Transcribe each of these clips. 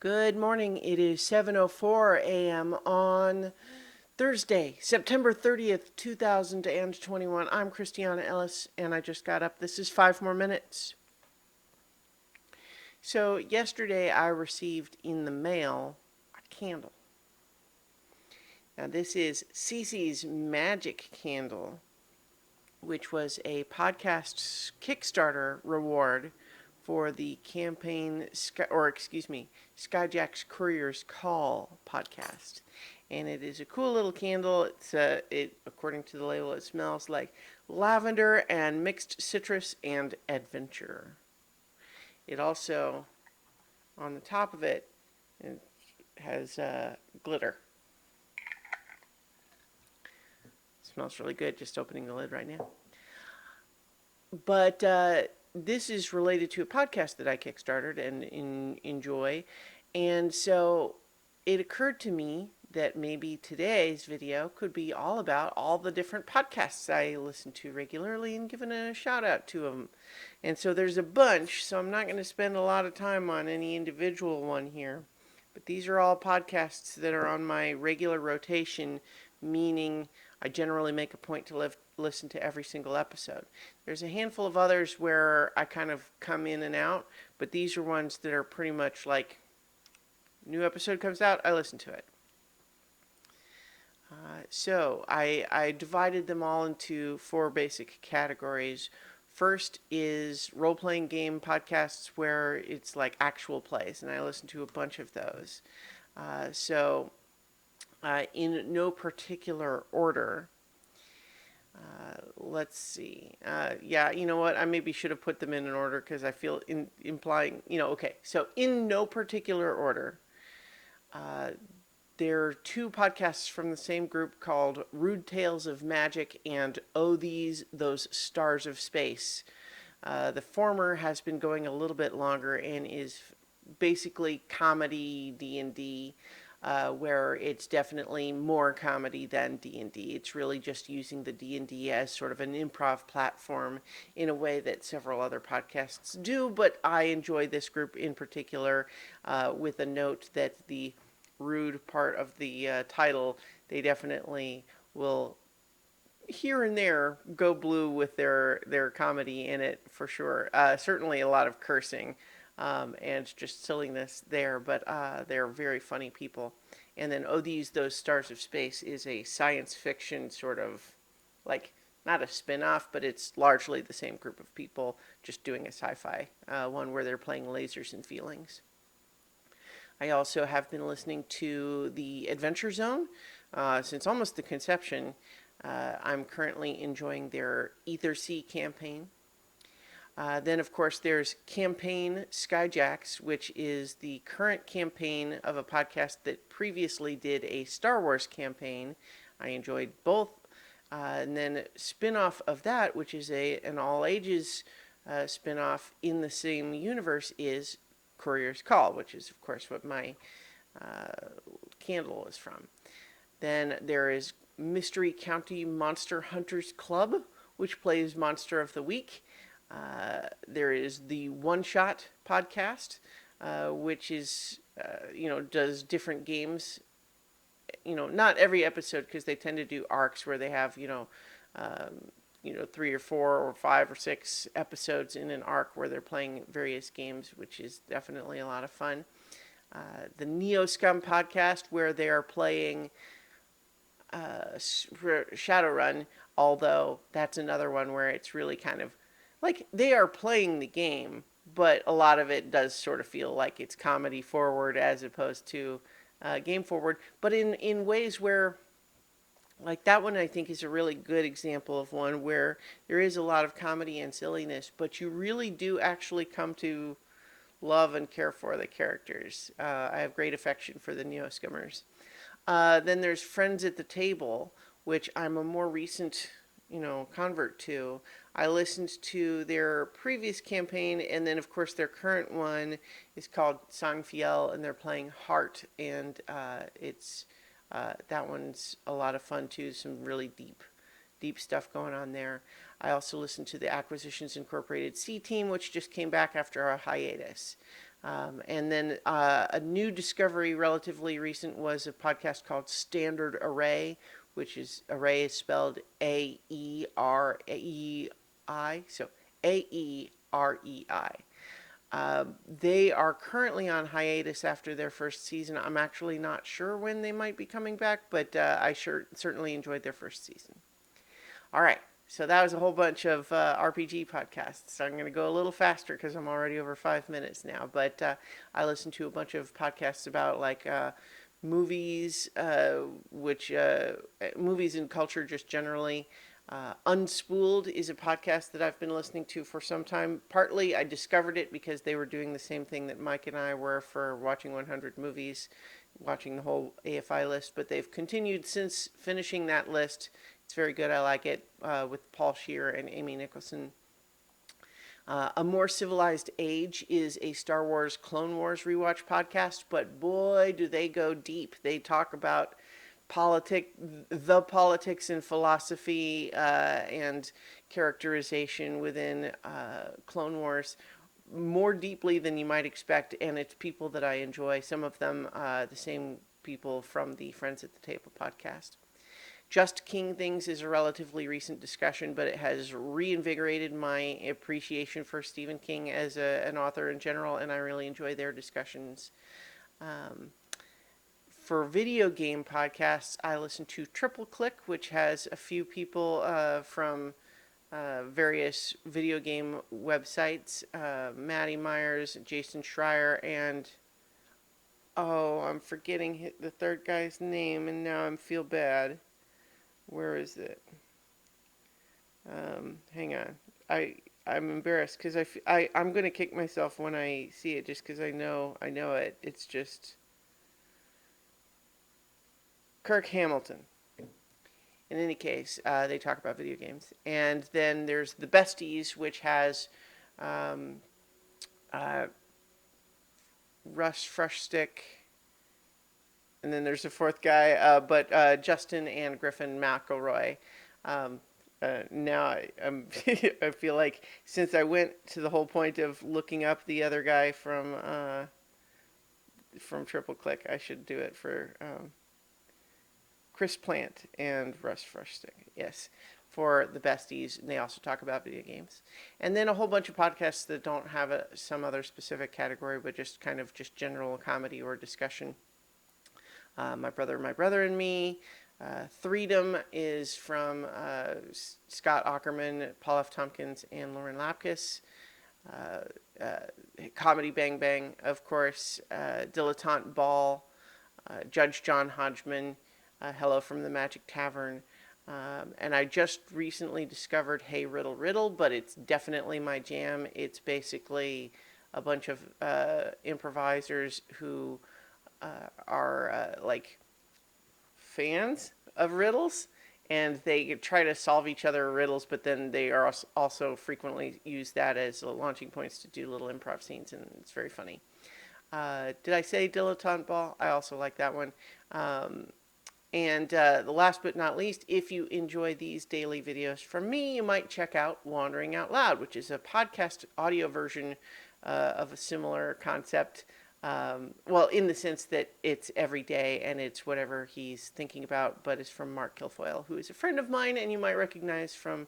Good morning. It is 7:04 a.m. on Thursday, September 30th, 2021. I'm Christiana Ellis, and I just got up. This is 5 more minutes. So, yesterday I received in the mail a candle. Now, this is Cece's Magic Candle, which was a podcast Kickstarter reward for the campaign, Skyjack's Courier's Call podcast. And it is a cool little candle. According to the label, it smells like lavender and mixed citrus and adventure. It also, on the top of it has glitter. It smells really good, just opening the lid right now. But this is related to a podcast that I kickstarted and enjoy. And so it occurred to me that maybe today's video could be all about all the different podcasts I listen to regularly and giving a shout out to them. And so there's a bunch, so I'm not going to spend a lot of time on any individual one here. But these are all podcasts that are on my regular rotation, meaning I generally make a point to listen to every single episode. There's a handful of others where I kind of come in and out, but these are ones that are pretty much like, new episode comes out, I listen to it. So I divided them all into 4 basic categories. First is role-playing game podcasts where it's like actual plays, and I listen to a bunch of those. In no particular order, let's see. Yeah, you know what? I maybe should have put them in an order because I feel implying, okay. So in no particular order, there are 2 podcasts from the same group called Rude Tales of Magic and Oh Those Stars of Space. The former has been going a little bit longer and is basically comedy D&D, where it's definitely more comedy than D&D. It's really just using the D&D as sort of an improv platform in a way that several other podcasts do, but I enjoy this group in particular, with a note that the rude part of the title, they definitely will here and there go blue with their comedy in it for sure. Certainly a lot of cursing and just silliness there, but they're very funny people. And then Those Stars of Space is a science fiction sort of, like, not a spin-off, but it's largely the same group of people just doing a sci-fi one where they're playing lasers and feelings. I also have been listening to the Adventure Zone since almost the conception. I'm currently enjoying their Ether Sea campaign. Then, of course, there's Campaign Skyjacks, which is the current campaign of a podcast that previously did a Star Wars campaign. I enjoyed both. And then spin-off of that, which is an all-ages spin-off in the same universe, is Courier's Call, which is, of course, what my candle is from. Then there is Mystery County Monster Hunters Club, which plays Monster of the Week. There is the One Shot podcast, which is, does different games. Not every episode, because they tend to do arcs where they have, 3 or 4 or 5 or 6 episodes in an arc where they're playing various games, which is definitely a lot of fun. The Neo Scum podcast, where they are playing Shadowrun, although that's another one where it's really kind of like they are playing the game, but a lot of it does sort of feel like it's comedy forward as opposed to game forward, but in ways where, like that one I think is a really good example of one where there is a lot of comedy and silliness, but you really do actually come to love and care for the characters. I have great affection for the Neo Scummers. Then there's Friends at the Table, which I'm a more recent, convert to. I listened to their previous campaign, and then of course their current one is called Sangfiel, and they're playing Heart, and that one's a lot of fun too. Some really deep stuff going on there. I also listened to the Acquisitions Incorporated C Team, which just came back after a hiatus. And then a new discovery, relatively recent, was a podcast called Standard Array, which is array is spelled Aerei, so Aerei. They are currently on hiatus after their first season. I'm actually not sure when they might be coming back, but I certainly enjoyed their first season. All right, so that was a whole bunch of RPG podcasts. So I'm going to go a little faster because I'm already over 5 minutes now. But I listen to a bunch of podcasts about like movies, which movies and culture just generally. Unspooled is a podcast that I've been listening to for some time. Partly I discovered it because they were doing the same thing that Mike and I were for watching 100 movies, watching the whole AFI list. But they've continued since finishing that list. It's very good. I like it with Paul Scheer and Amy Nicholson. A More Civilized Age is a Star Wars Clone Wars rewatch podcast, but boy, do they go deep. They talk about the politics and philosophy and characterization within Clone Wars more deeply than you might expect, and it's people that I enjoy. Some of them, the same people from the Friends at the Table podcast. Just King Things is a relatively recent discussion, but it has reinvigorated my appreciation for Stephen King as an author in general, and I really enjoy their discussions. For video game podcasts, I listen to Triple Click, which has a few people from various video game websites, Maddie Myers, Jason Schreier, and I'm forgetting the third guy's name, and now I feel bad. Where is it? Hang on. I'm embarrassed because I'm going to kick myself when I see it just because I know it. It's just Kirk Hamilton. In any case, they talk about video games. And then there's The Besties, which has Russ Frushtick. And then there's a fourth guy, but Justin and Griffin McElroy. Now I feel like since I went to the whole point of looking up the other guy from Triple Click, I should do it for Chris Plant and Russ Frushtick. Yes, for The Besties, and they also talk about video games. And then a whole bunch of podcasts that don't have some other specific category, but just kind of just general comedy or discussion. My Brother and Me. Freedom is from Scott Aukerman, Paul F. Tompkins, and Lauren Lapkus. Comedy Bang Bang, of course. Dilettante Ball. Judge John Hodgman. Hello from the Magic Tavern. And I just recently discovered Hey Riddle Riddle, but it's definitely my jam. It's basically a bunch of improvisers who are like fans of riddles, and they try to solve each other riddles, but then they are also frequently use that as launching points to do little improv scenes, and it's very funny. Did I say Dilettante Ball? I also like that one. And the last but not least, if you enjoy these daily videos from me, you might check out Wandering Out Loud, which is a podcast audio version of a similar concept. Well, in the sense that it's every day and it's whatever he's thinking about, but it's from Mark Kilfoyle, who is a friend of mine, and you might recognize from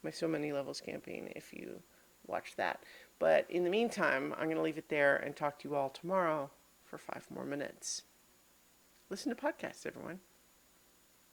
my So Many Levels campaign if you watch that. But in the meantime, I'm going to leave it there and talk to you all tomorrow for 5 more minutes. Listen to podcasts, everyone.